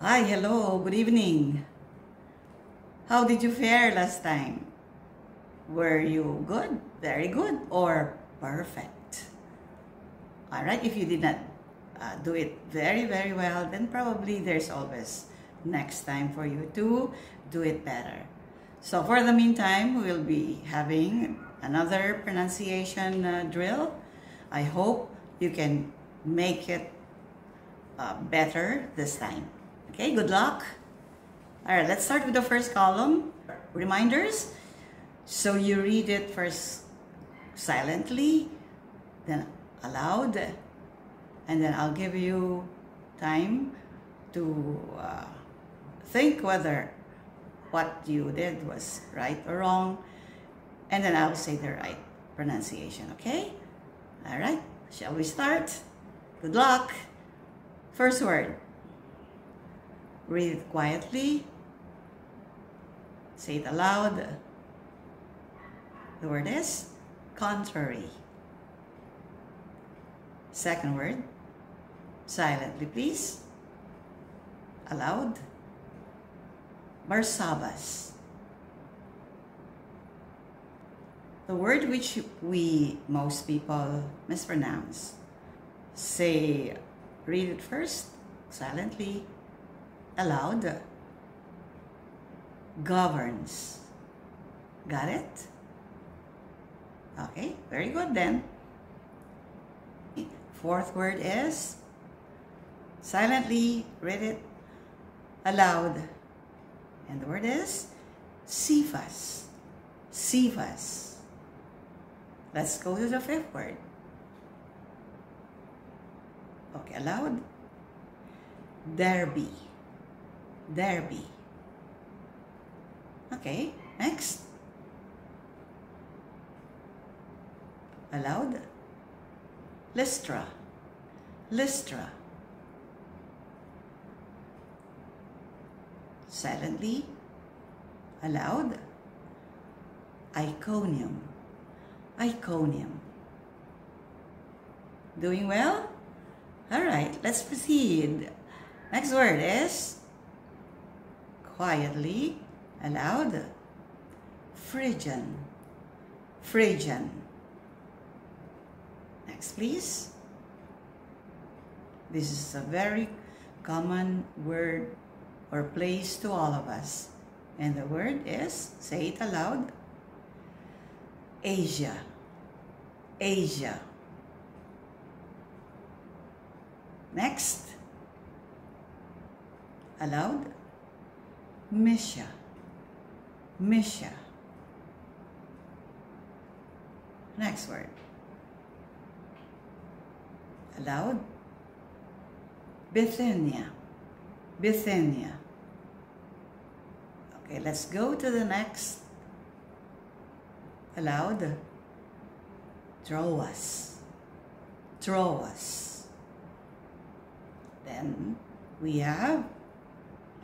Hi, hello, good evening. How did you fare last time? Were you good, very good, or perfect? All right, if you did not do it very, very well, then probably there's always next time for you to do it better. So for the meantime, we'll be having another pronunciation drill. I hope you can make it better this time. Okay, good luck. All right, let's start with the first column, reminders. So you read it first silently, then aloud, and then I'll give you time to think whether what you did was right or wrong, and then I'll say the right pronunciation, okay? All right, shall we start? Good luck. First word. Read it quietly. Say it aloud. The word is contrary. Second word. Silently, please. Aloud. Barsabas. The word which most people mispronounce. Read it first, silently, aloud. Governs. Got it? Okay, very good then. Fourth word is silently, read it aloud. And the word is Cephas. Cephas. Let's go to the fifth word. Okay, aloud. Derby. Derby. Okay, next. Aloud. Lystra. Lystra. Silently. Aloud. Iconium. Iconium. Doing well? All right, let's proceed. Next word is quietly, aloud. Phrygian. Phrygian. Next, please. This is a very common word or place to all of us. And the word is, say it aloud, Asia. Asia. Next. Aloud. Mysia. Mysia. Next word. Aloud. Bithynia. Bithynia. Okay, let's go to the next. Aloud. Troas. Troas. Then we have,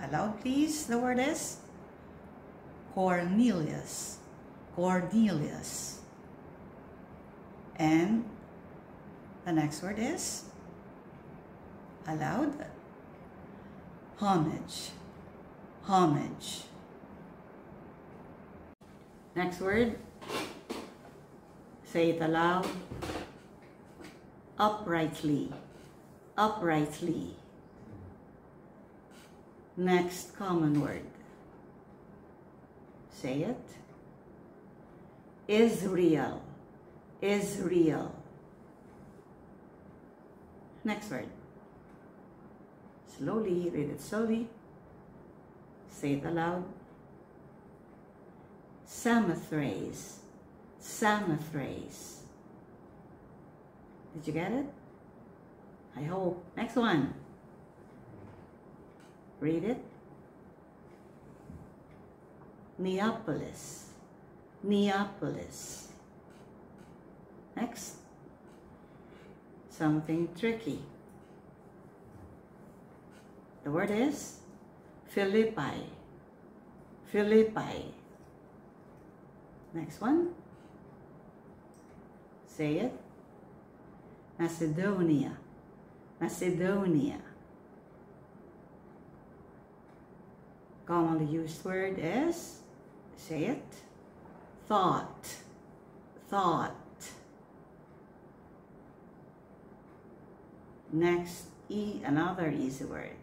aloud please, the word is Cornelius. Cornelius. And the next word is, aloud, homage. Homage. Next word, say it aloud, uprightly. Uprightly. Next common word. Say it. Israel. Israel. Next word. Slowly, read it slowly. Say it aloud. Samothrace. Samothrace. Did you get it? I hope. Next one. Read it. Neapolis. Neapolis. Next. Something tricky. The word is Philippi. Philippi. Next one. Say it. Macedonia. Macedonia. Commonly used word is, say it, thought, thought. Next, another easy word.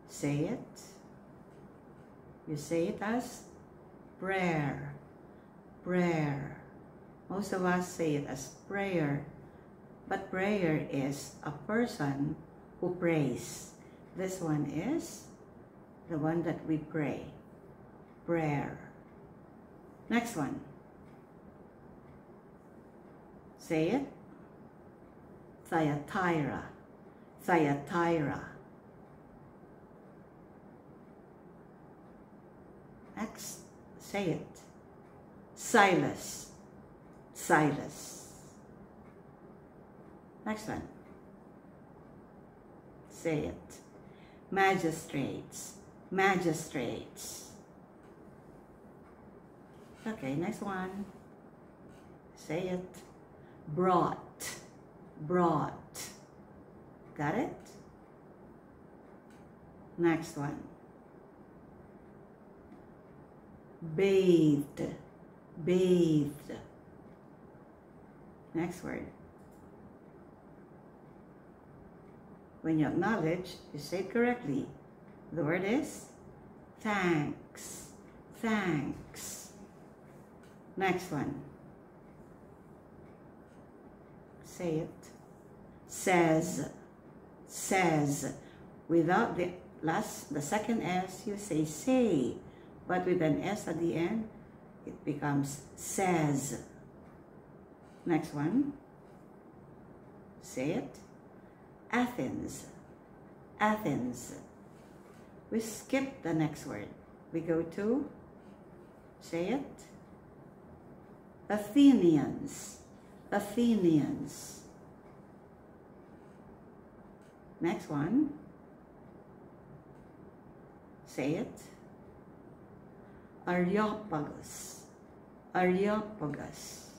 Say it. You say it as prayer, prayer. Most of us say it as prayer, but prayer is a person who prays. This one is the one that we pray, prayer. Next one. Say it. Thyatira, Thyatira. Next, say it. Silas, Silas. Next one. Say it. Magistrates, magistrates. Okay, next one. Say it. Brought, brought. Got it? Next one. Bathed, bathed. Next word. When you acknowledge, you say it correctly. The word is thanks, thanks. Next one. Say it. Says, says. Without the second S, you say. But with an S at the end, it becomes says. Next one. Say it. Athens, Athens. We skip the next word. We go to, say it, Athenians, Athenians. Next one. Say it. Areopagus, Areopagus.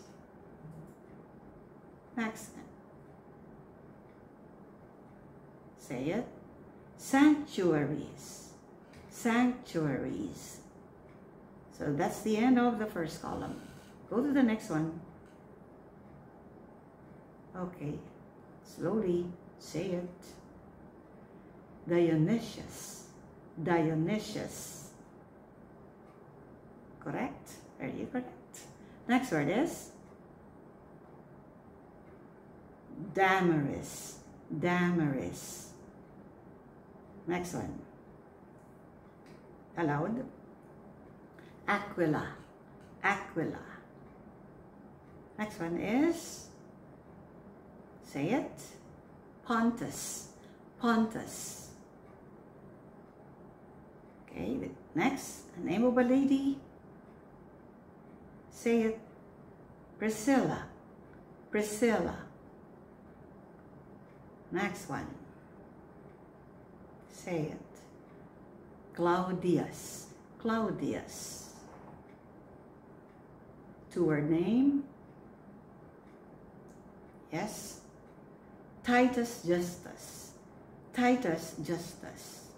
Next. Say it. Sanctuaries, sanctuaries. So that's the end of the first column. Go to the next one. Okay, slowly say it. Dionysius, Dionysius. Correct? Are you correct? Next word is Damaris, Damaris. Next one. Aloud. Aquila, Aquila. Next one is, say it, Pontus, Pontus. Okay, next, a name of a lady. Say it, Priscilla, Priscilla. Next one. Say it. Claudius, Claudius. Two-word name. Yes. Titus Justus, Titus Justus.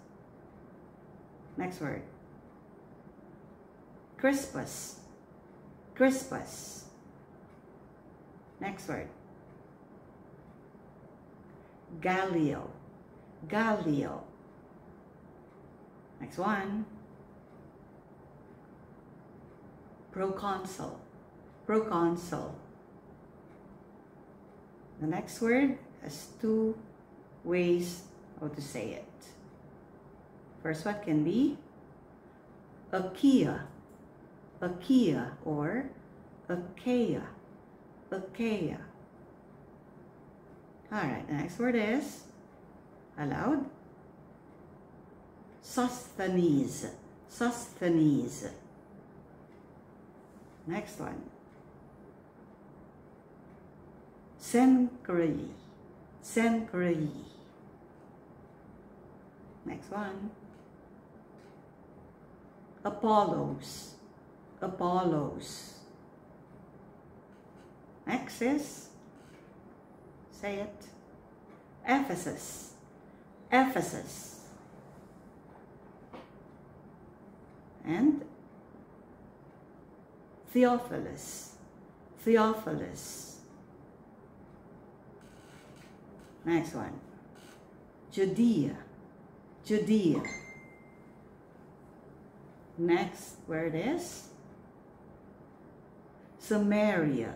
Next word. Crispus, Crispus. Next word. Gallio, Gallio. Next one. Proconsul, Proconsul. The next word has two ways how to say it. First one can be Achaia, Achaia, or Achaia, Achaia. Alright, the next word is, aloud, Sosthenes, Sosthenes. Next one. Cenchreae, Cenchreae. Next one. Apollos, Apollos. Next is, say it, Ephesus, Ephesus. And Theophilus. Theophilus. Next one. Judea. Judea. Next word is Samaria.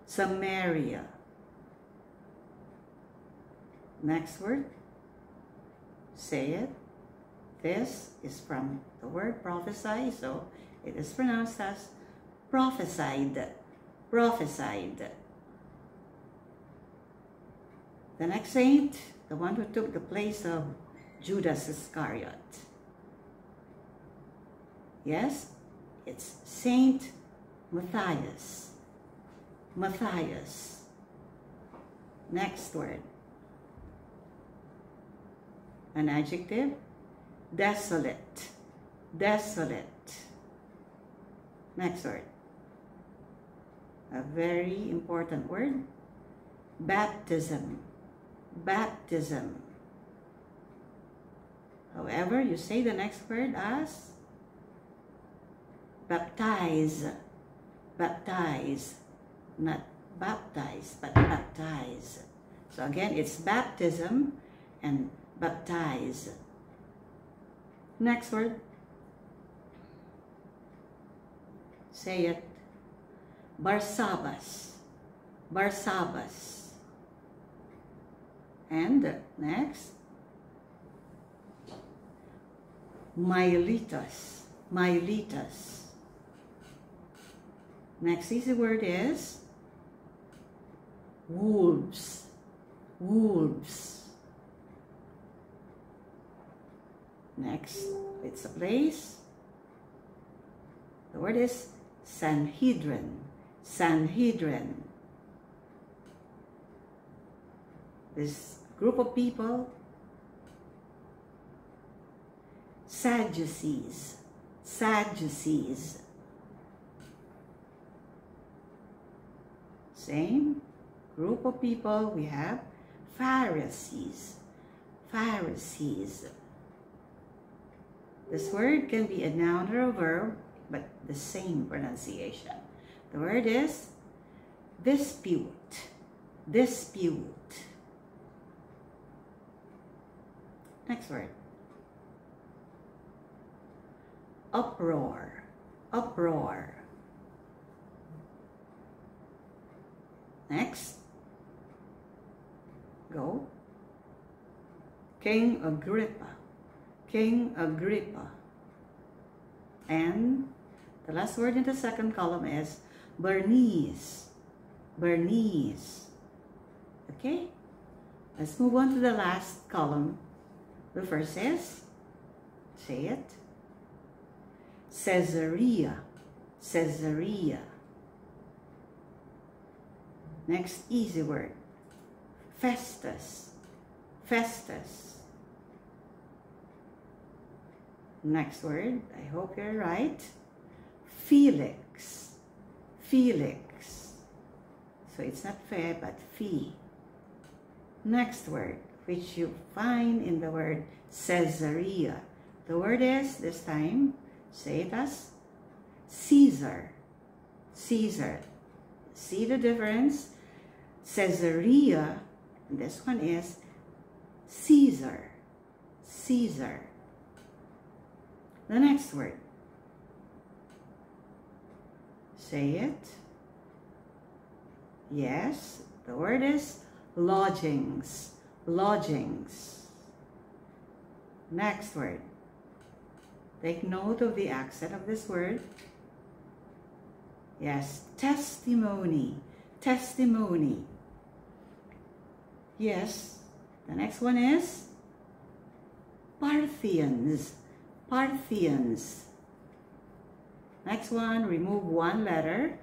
Samaria. Next word. Say it. This is from the word prophesy, so it is pronounced as prophesied. Prophesied. The next saint, the one who took the place of Judas Iscariot. Yes, it's Saint Matthias. Matthias. Next word. An adjective. Desolate. Desolate. Next word. A very important word. Baptism. Baptism. However, you say the next word as baptize. Baptize. Not baptize, but baptize. So again, it's baptism and baptize. Next word. Say it. Barsabas. Barsabas. And next. Miletus. Miletus. Next easy word is wolves. Wolves. Next, it's a place. The word is Sanhedrin. Sanhedrin. This group of people. Sadducees. Sadducees. Same group of people, we have Pharisees. Pharisees. This word can be a noun or a verb, but the same pronunciation. The word is dispute. Dispute. Next word. Uproar. Uproar. Next. Go. King Agrippa. King Agrippa. And the last word in the second column is Bernice. Bernice. Okay? Let's move on to the last column. The first is, say it, Caesarea. Caesarea. Next easy word. Festus. Festus. Next word, I hope you're right. Felix. Felix. So it's not fair, but fee. Next word, which you find in the word Caesarea. The word is, this time, say it as Caesar. Caesar. See the difference? Caesarea, and this one is Caesar. Caesar. The next word. Say it. Yes, the word is lodgings. Lodgings. Next word. Take note of the accent of this word. Yes, testimony. Testimony. Yes, the next one is Parthians. Parthians. Next one, remove one letter.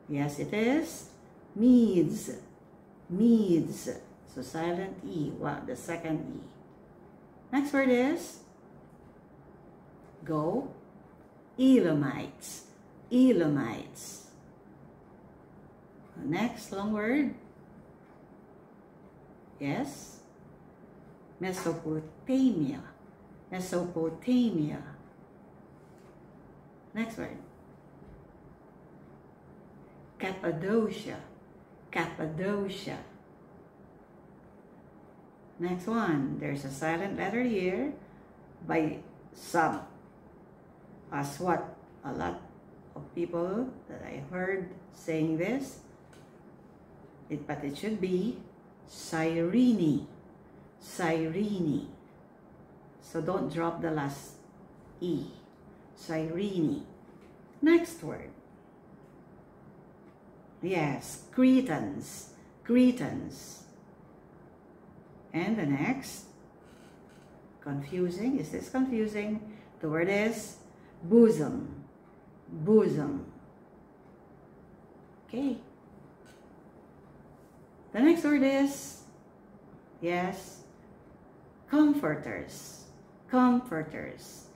Yes, it is Medes. Medes. So silent E, the second E. Next word is go. Elamites. Elamites. Next long word. Yes. Mesopotamia. Mesopotamia. Next word. Cappadocia. Cappadocia. Next one. There's a silent letter here by some. As what a lot of people that I heard saying this, but it should be Cyrene. Cyrene. So don't drop the last E. Cyrene. Next word. Yes, Cretans. Cretans. And the next, confusing. Is this confusing? The word is bosom. Bosom. Okay. The next word is, yes, comforters. Comforters.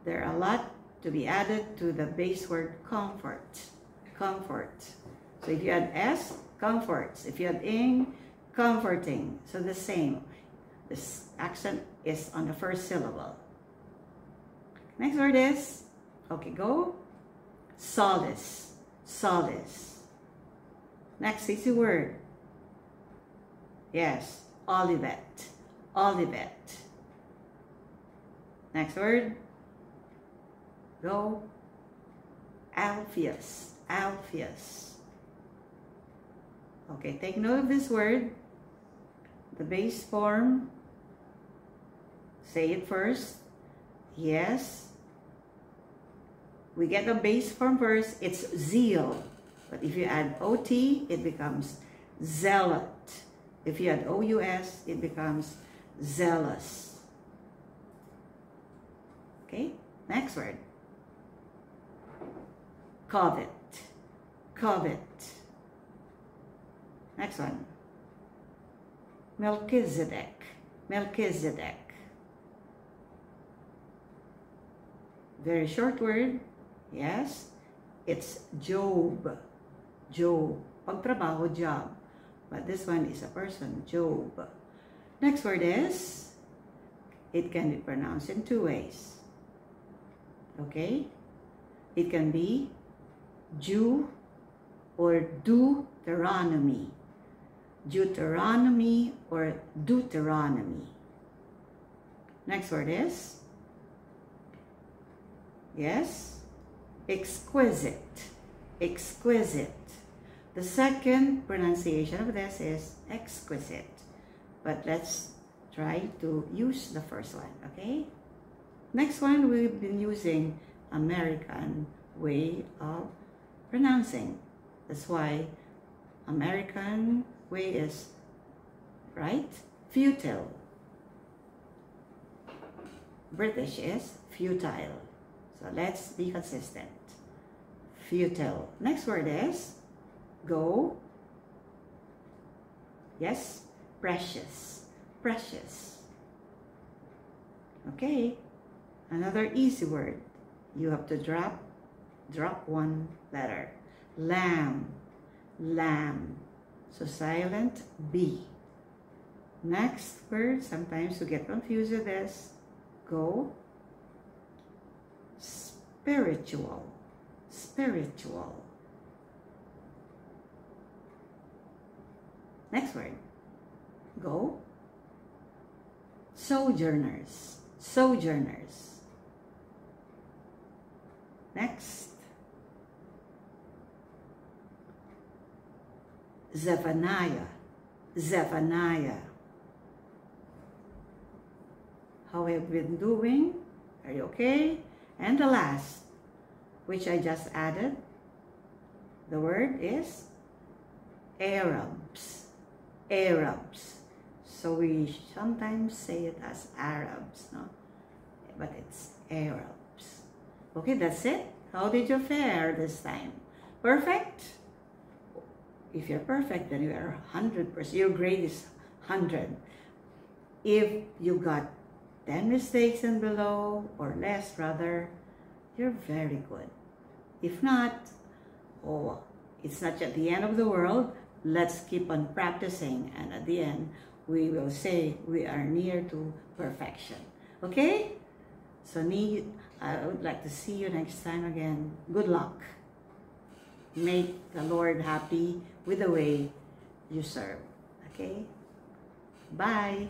There are a lot to be added to the base word comfort. Comfort. So if you add S, comforts. If you add ing, comforting. So the same. This accent is on the first syllable. Next word is, okay, go. Solace. Solace. Next easy word. Yes, Olivet. Olivet. Next word. Go. Alpheus. Alpheus. Okay, take note of this word. The base form. Say it first. Yes. We get the base form first. It's zeal. But if you add OT, it becomes zealot. If you add OUS, it becomes zealous. Okay, next word. Covet. Covet. Next one. Melchizedek. Melchizedek. Very short word. Yes. It's Job. Job. Pagtrabaho, job. But this one is a person, Job. Next word is, it can be pronounced in two ways. Okay? It can be Jew or Deuteronomy. Deuteronomy or Deuteronomy. Next word is, yes, exquisite. Exquisite. The second pronunciation of this is exquisite. But let's try to use the first one, okay? Next one, we've been using American way of pronouncing. That's why American way is, right? Futile. British is futile. So let's be consistent. Futile. Next word is go. Yes, precious. Precious. Okay. Another easy word. You have to drop one letter. Lamb. Lamb. So silent B. Next word, sometimes you get confused with this. Go. Spiritual. Spiritual. Next word. Go. Sojourners. Sojourners. Next. Zephaniah. Zephaniah. How have you been doing? Are you okay? And the last, which I just added, the word is Arabs. Arabs. So we sometimes say it as Arabs, no? But it's Arabs. Okay, that's it. How did you fare this time? Perfect? If you're perfect, then you are 100%. Your grade is 100. If you got 10 mistakes and below, or less rather, you're very good. If not, oh, it's not at the end of the world. Let's keep on practicing, and at the end, we will say we are near to perfection. Okay? So I would like to see you next time again. Good luck. Make the Lord happy with the way you serve. Okay? Bye.